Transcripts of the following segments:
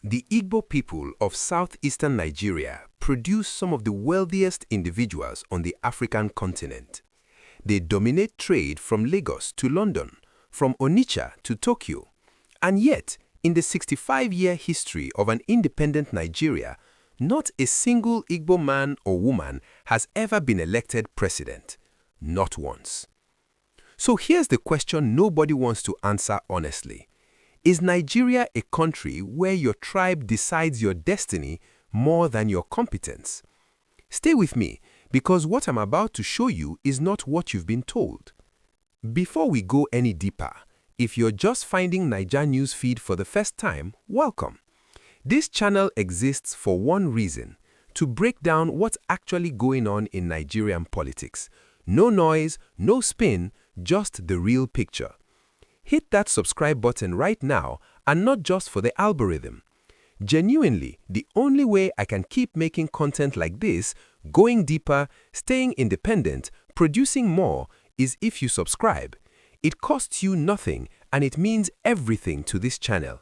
The Igbo people of southeastern Nigeria produce some of the wealthiest individuals on the African continent. They dominate trade from Lagos to London, from Onitsha to Tokyo. And yet, in the 65-year history of an independent Nigeria, not a single Igbo man or woman has ever been elected president. Not once. So here's the question nobody wants to answer honestly. Is Nigeria a country where your tribe decides your destiny more than your competence? Stay with me, because what I'm about to show you is not what you've been told. Before we go any deeper, if you're just finding Naija News Feed for the first time, welcome. This channel exists for one reason: to break down what's actually going on in Nigerian politics. No noise, no spin, just the real picture. Hit that subscribe button right now, and not just for the algorithm. Genuinely, the only way I can keep making content like this, going deeper, staying independent, producing more, is if you subscribe. It costs you nothing, and it means everything to this channel.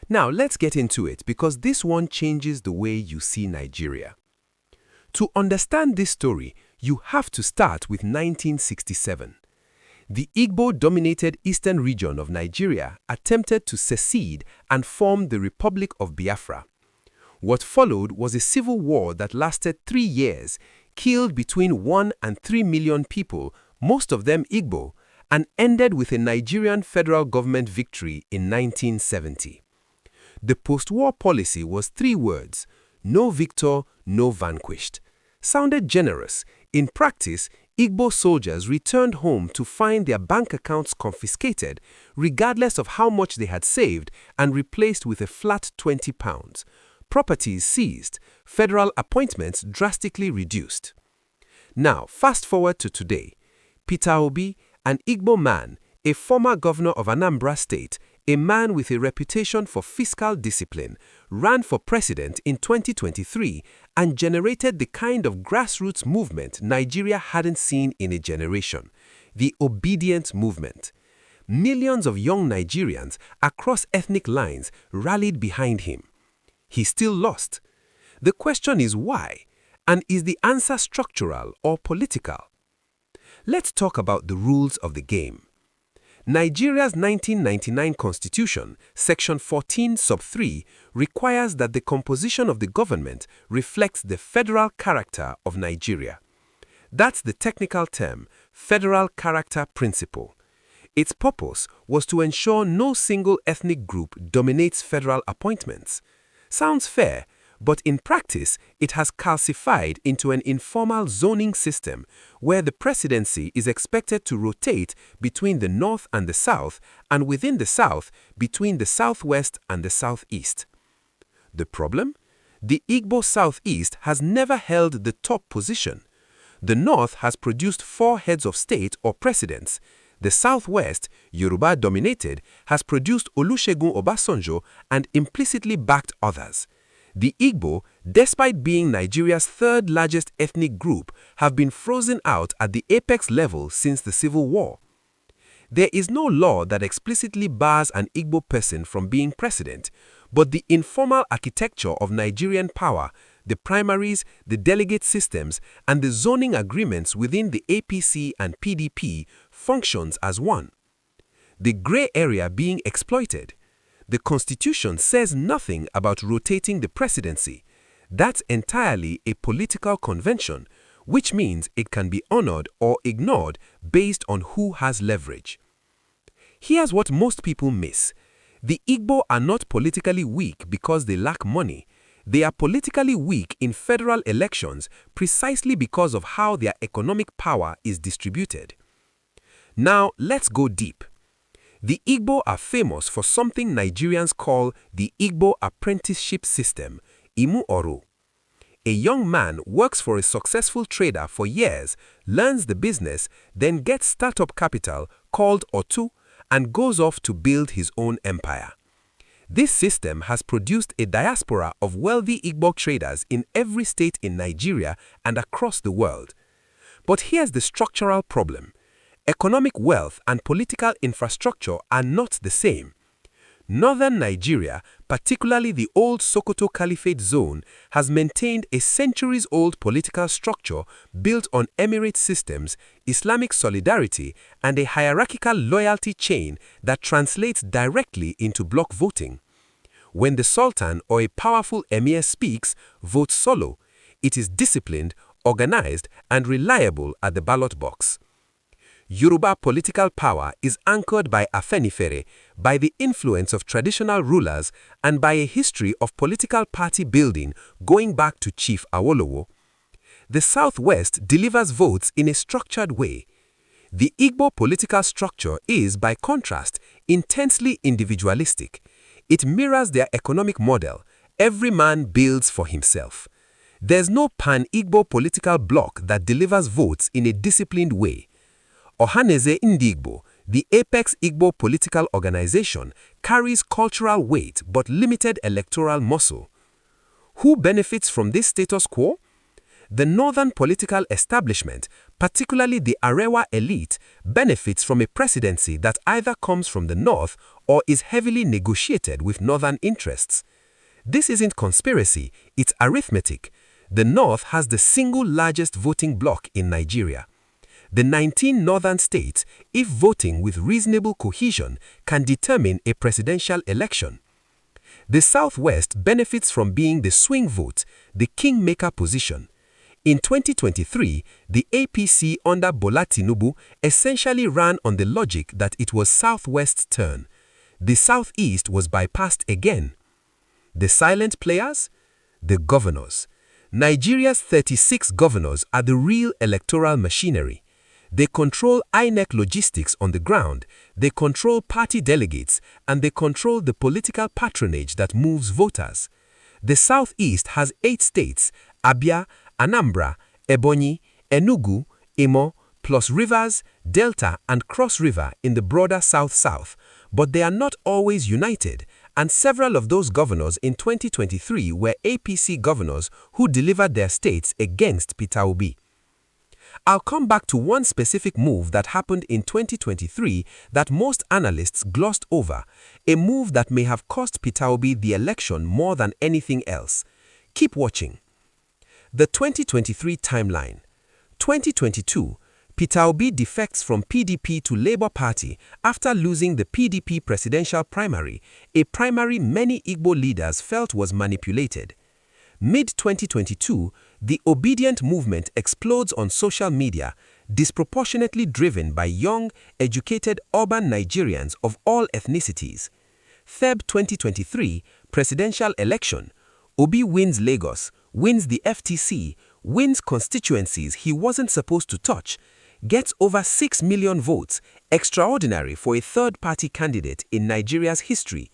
Now let's get into it, because this one changes the way you see Nigeria. To understand this story, you have to start with 1967. The Igbo-dominated eastern region of Nigeria attempted to secede and form the Republic of Biafra. What followed was a civil war that lasted 3 years, killed between 1 and 3 million people, most of them Igbo, and ended with a Nigerian federal government victory in 1970. The post-war policy was 3 words: no victor, no vanquished. Sounded generous. In practice, Igbo soldiers returned home to find their bank accounts confiscated, regardless of how much they had saved, and replaced with a flat £20. Properties seized, federal appointments drastically reduced. Now, fast forward to today. Peter Obi, an Igbo man, a former governor of Anambra State, a man with a reputation for fiscal discipline, ran for president in 2023 and generated the kind of grassroots movement Nigeria hadn't seen in a generation: the Obidient movement. Millions of young Nigerians across ethnic lines rallied behind him. He still lost. The question is why, and is the answer structural or political? Let's talk about the rules of the game. Nigeria's 1999 Constitution, Section 14, Sub 3, requires that the composition of the government reflects the federal character of Nigeria. That's the technical term, Federal Character Principle. Its purpose was to ensure no single ethnic group dominates federal appointments. Sounds fair, but in practice, it has calcified into an informal zoning system where the presidency is expected to rotate between the north and the south, and within the south, between the southwest and the southeast. The problem? The Igbo southeast has never held the top position. The north has produced 4 heads of state or presidents. The southwest, Yoruba-dominated, has produced Olusegun Obasanjo and implicitly backed others. The Igbo, despite being Nigeria's 3rd largest ethnic group, have been frozen out at the apex level since the Civil War. There is no law that explicitly bars an Igbo person from being president, but the informal architecture of Nigerian power, the primaries, the delegate systems, and the zoning agreements within the APC and PDP functions as one. The gray area being exploited. The Constitution says nothing about rotating the presidency. That's entirely a political convention, which means it can be honored or ignored based on who has leverage. Here's what most people miss. The Igbo are not politically weak because they lack money. They are politically weak in federal elections precisely because of how their economic power is distributed. Now, let's go deep. The Igbo are famous for something Nigerians call the Igbo apprenticeship system, Imu Oru. A young man works for a successful trader for years, learns the business, then gets startup capital called Otu and goes off to build his own empire. This system has produced a diaspora of wealthy Igbo traders in every state in Nigeria and across the world. But here's the structural problem. Economic wealth and political infrastructure are not the same. Northern Nigeria, particularly the old Sokoto Caliphate zone, has maintained a centuries-old political structure built on emirate systems, Islamic solidarity, and a hierarchical loyalty chain that translates directly into block voting. When the Sultan or a powerful emir speaks, vote solo. It is disciplined, organized, and reliable at the ballot box. Yoruba political power is anchored by Afenifere, by the influence of traditional rulers, and by a history of political party building going back to Chief Awolowo. The Southwest delivers votes in a structured way. The Igbo political structure is, by contrast, intensely individualistic. It mirrors their economic model. Every man builds for himself. There's no pan-Igbo political bloc that delivers votes in a disciplined way. Ohaneze Ndigbo, the apex Igbo political organization, carries cultural weight but limited electoral muscle. Who benefits from this status quo? The northern political establishment, particularly the Arewa elite, benefits from a presidency that either comes from the north or is heavily negotiated with northern interests. This isn't conspiracy, it's arithmetic. The north has the single largest voting bloc in Nigeria. The 19 northern states, if voting with reasonable cohesion, can determine a presidential election. The Southwest benefits from being the swing vote, the kingmaker position. In 2023, the APC under Bola Tinubu essentially ran on the logic that it was Southwest's turn. The Southeast was bypassed again. The silent players? The governors. Nigeria's 36 governors are the real electoral machinery. They control INEC logistics on the ground, they control party delegates, and they control the political patronage that moves voters. The Southeast has 8 states, Abia, Anambra, Ebonyi, Enugu, Imo, plus Rivers, Delta, and Cross River in the broader South-South, but they are not always united, and several of those governors in 2023 were APC governors who delivered their states against Peter Obi. I'll come back to one specific move that happened in 2023 that most analysts glossed over, a move that may have cost Peter Obi the election more than anything else. Keep watching. The 2023 timeline. 2022, Peter Obi defects from PDP to Labour Party after losing the PDP presidential primary, a primary many Igbo leaders felt was manipulated. Mid-2022, the Obidient movement explodes on social media, disproportionately driven by young, educated urban Nigerians of all ethnicities. Feb 2023, presidential election. Obi wins Lagos, wins the FTC, wins constituencies he wasn't supposed to touch, gets over 6 million votes, extraordinary for a third-party candidate in Nigeria's history.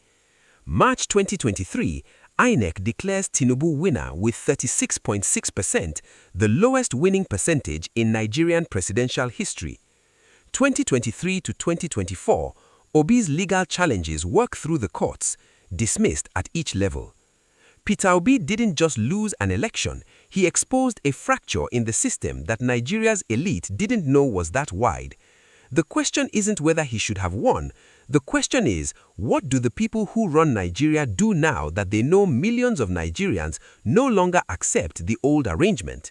March 2023, INEC declares Tinubu winner with 36.6%, the lowest winning percentage in Nigerian presidential history. 2023 to 2024, Obi's legal challenges work through the courts, dismissed at each level. Peter Obi didn't just lose an election, he exposed a fracture in the system that Nigeria's elite didn't know was that wide. The question isn't whether he should have won. The question is, what do the people who run Nigeria do now that they know millions of Nigerians no longer accept the old arrangement?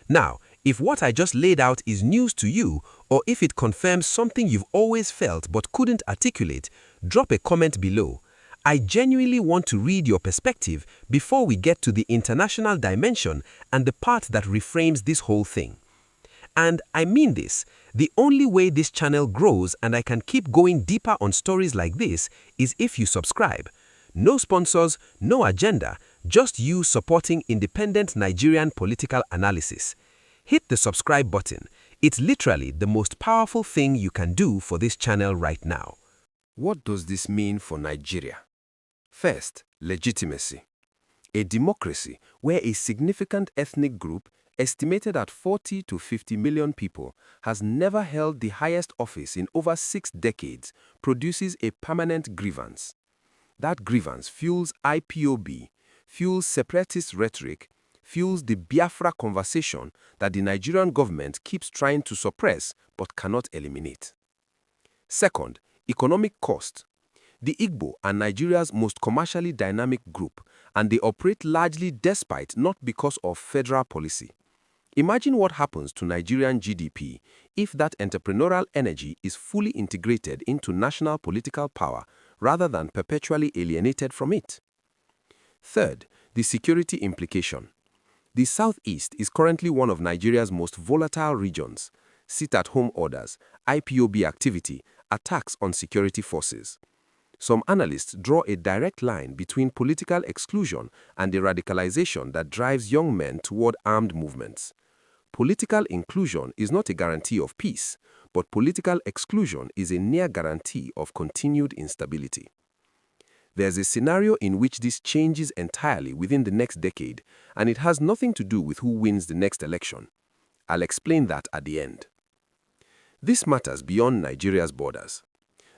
Now, if what I just laid out is news to you, or if it confirms something you've always felt but couldn't articulate, drop a comment below. I genuinely want to read your perspective before we get to the international dimension and the part that reframes this whole thing. And I mean this, the only way this channel grows and I can keep going deeper on stories like this is if you subscribe. No sponsors, no agenda, just you supporting independent Nigerian political analysis. Hit the subscribe button. It's literally the most powerful thing you can do for this channel right now. What does this mean for Nigeria? First, legitimacy. A democracy where a significant ethnic group, estimated at 40 to 50 million people, has never held the highest office in over 6 decades, produces a permanent grievance. That grievance fuels IPOB, fuels separatist rhetoric, fuels the Biafra conversation that the Nigerian government keeps trying to suppress but cannot eliminate. Second, economic cost. The Igbo are Nigeria's most commercially dynamic group, and they operate largely despite, not because of, federal policy. Imagine what happens to Nigerian GDP if that entrepreneurial energy is fully integrated into national political power rather than perpetually alienated from it. Third, the security implication. The Southeast is currently one of Nigeria's most volatile regions. Sit-at-home orders, IPOB activity, attacks on security forces. Some analysts draw a direct line between political exclusion and the radicalization that drives young men toward armed movements. Political inclusion is not a guarantee of peace, but political exclusion is a near guarantee of continued instability. There's a scenario in which this changes entirely within the next decade, and it has nothing to do with who wins the next election. I'll explain that at the end. This matters beyond Nigeria's borders.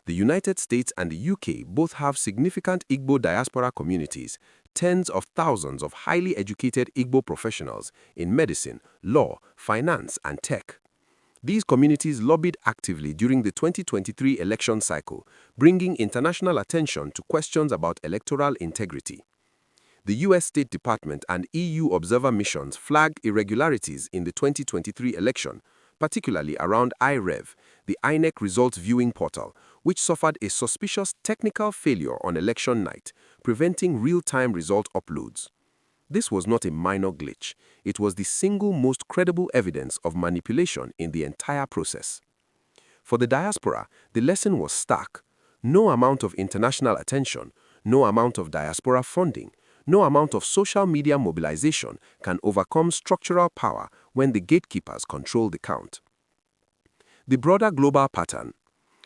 The United States and the UK both have significant Igbo diaspora communities, tens of thousands of highly educated Igbo professionals in medicine, law, finance, and tech. These communities lobbied actively during the 2023 election cycle, bringing international attention to questions about electoral integrity. The US State Department and EU observer missions flagged irregularities in the 2023 election, particularly around IREV, the INEC results viewing portal, which suffered a suspicious technical failure on election night, preventing real-time result uploads. This was not a minor glitch. It was the single most credible evidence of manipulation in the entire process. For the diaspora, the lesson was stark. No amount of international attention, no amount of diaspora funding, no amount of social media mobilization can overcome structural power when the gatekeepers control the count. The broader global pattern.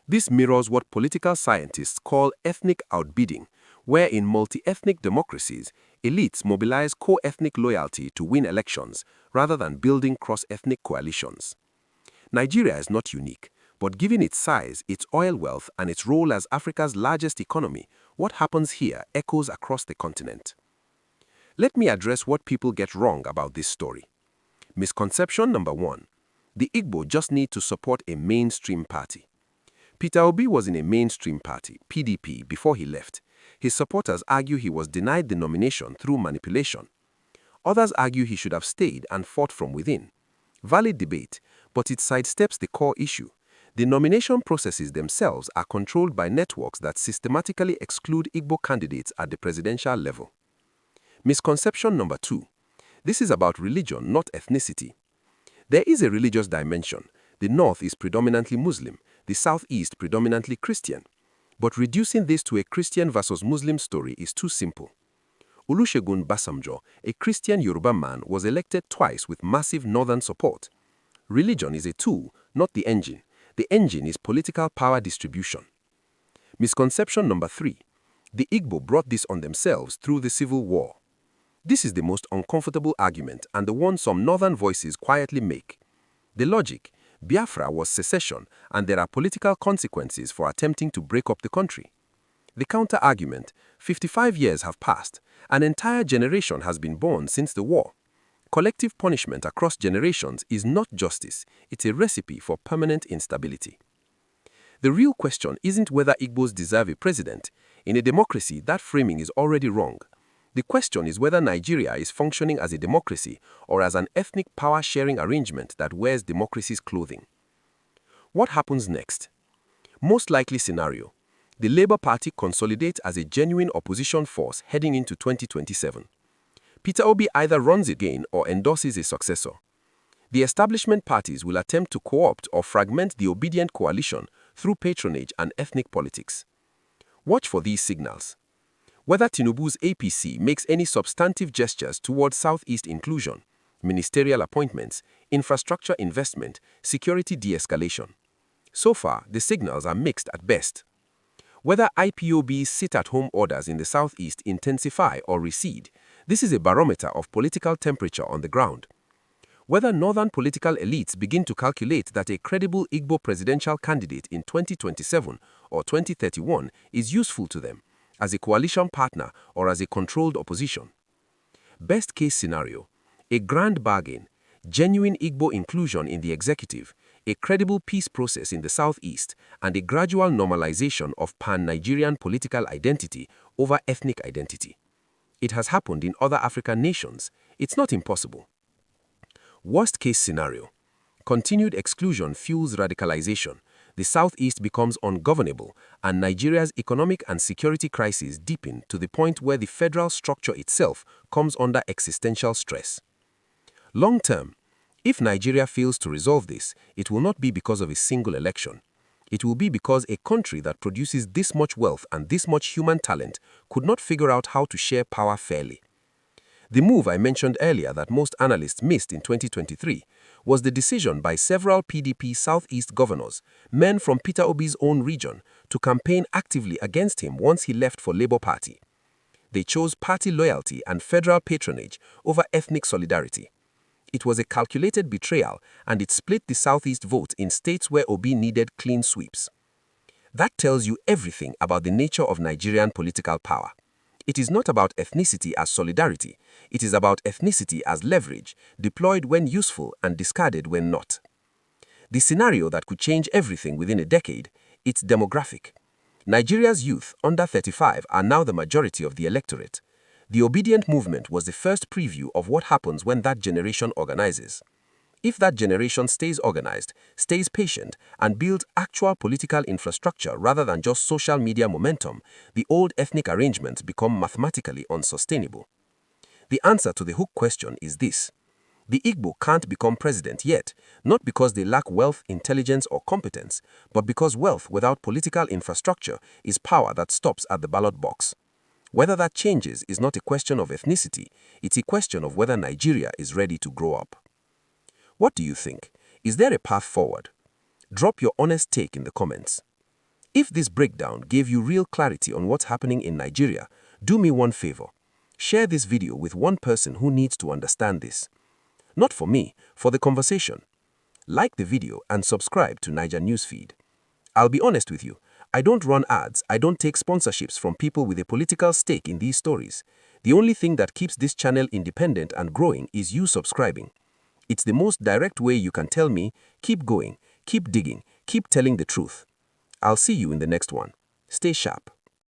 This mirrors what political scientists call ethnic outbidding, where in multi-ethnic democracies, elites mobilize co-ethnic loyalty to win elections rather than building cross-ethnic coalitions. Nigeria is not unique, but given its size, its oil wealth, and its role as Africa's largest economy, what happens here echoes across the continent. Let me address what people get wrong about this story. Misconception number 1. The Igbo just need to support a mainstream party. Peter Obi was in a mainstream party, PDP, before he left. His supporters argue he was denied the nomination through manipulation. Others argue he should have stayed and fought from within. Valid debate, but it sidesteps the core issue. The nomination processes themselves are controlled by networks that systematically exclude Igbo candidates at the presidential level. Misconception number 2. This is about religion, not ethnicity. There is a religious dimension. The North is predominantly Muslim, the Southeast predominantly Christian. But reducing this to a Christian versus Muslim story is too simple. Olusegun Basamjo, a Christian Yoruba man, was elected twice with massive northern support. Religion is a tool, not the engine. The engine is political power distribution. Misconception number 3. The Igbo brought this on themselves through the civil war. This is the most uncomfortable argument and the one some northern voices quietly make. The logic: Biafra was secession and there are political consequences for attempting to break up the country. The counter-argument: 55 years have passed. An entire generation has been born since the war. Collective punishment across generations is not justice, it's a recipe for permanent instability. The real question isn't whether Igbos deserve a president. In a democracy, that framing is already wrong. The question is whether Nigeria is functioning as a democracy or as an ethnic power-sharing arrangement that wears democracy's clothing. What happens next? Most likely scenario: the Labour Party consolidates as a genuine opposition force heading into 2027. Peter Obi either runs again or endorses a successor. The establishment parties will attempt to co-opt or fragment the Obidient coalition through patronage and ethnic politics. Watch for these signals. Whether Tinubu's APC makes any substantive gestures towards Southeast inclusion, ministerial appointments, infrastructure investment, security de-escalation. So far, the signals are mixed at best. Whether IPOB's sit-at-home orders in the Southeast intensify or recede, this is a barometer of political temperature on the ground. Whether northern political elites begin to calculate that a credible Igbo presidential candidate in 2027 or 2031 is useful to them, as a coalition partner or as a controlled opposition. Best case scenario: a grand bargain, genuine Igbo inclusion in the executive, a credible peace process in the southeast, and a gradual normalization of pan-Nigerian political identity over ethnic identity. It has happened in other African nations. It's not impossible. Worst-case scenario. Continued exclusion fuels radicalization. The southeast becomes ungovernable, and Nigeria's economic and security crises deepen to the point where the federal structure itself comes under existential stress. Long-term, if Nigeria fails to resolve this, it will not be because of a single election. It will be because a country that produces this much wealth and this much human talent could not figure out how to share power fairly. The move I mentioned earlier that most analysts missed in 2023 was the decision by several PDP Southeast governors, men from Peter Obi's own region, to campaign actively against him once he left for Labour Party. They chose party loyalty and federal patronage over ethnic solidarity. It was a calculated betrayal, and it split the Southeast vote in states where Obi needed clean sweeps. That tells you everything about the nature of Nigerian political power. It is not about ethnicity as solidarity. It is about ethnicity as leverage, deployed when useful and discarded when not. The scenario that could change everything within a decade, it's demographic. Nigeria's youth under 35 are now the majority of the electorate. The Obidient movement was the first preview of what happens when that generation organizes. If that generation stays organized, stays patient, and builds actual political infrastructure rather than just social media momentum, the old ethnic arrangements become mathematically unsustainable. The answer to the hook question is this. The Igbo can't become president yet, not because they lack wealth, intelligence, or competence, but because wealth without political infrastructure is power that stops at the ballot box. Whether that changes is not a question of ethnicity, it's a question of whether Nigeria is ready to grow up. What do you think? Is there a path forward? Drop your honest take in the comments. If this breakdown gave you real clarity on what's happening in Nigeria, do me one favor. Share this video with one person who needs to understand this. Not for me, for the conversation. Like the video and subscribe to Niger Newsfeed. I'll be honest with you, I don't run ads, I don't take sponsorships from people with a political stake in these stories. The only thing that keeps this channel independent and growing is you subscribing. It's the most direct way you can tell me, keep going, keep digging, keep telling the truth. I'll see you in the next one. Stay sharp.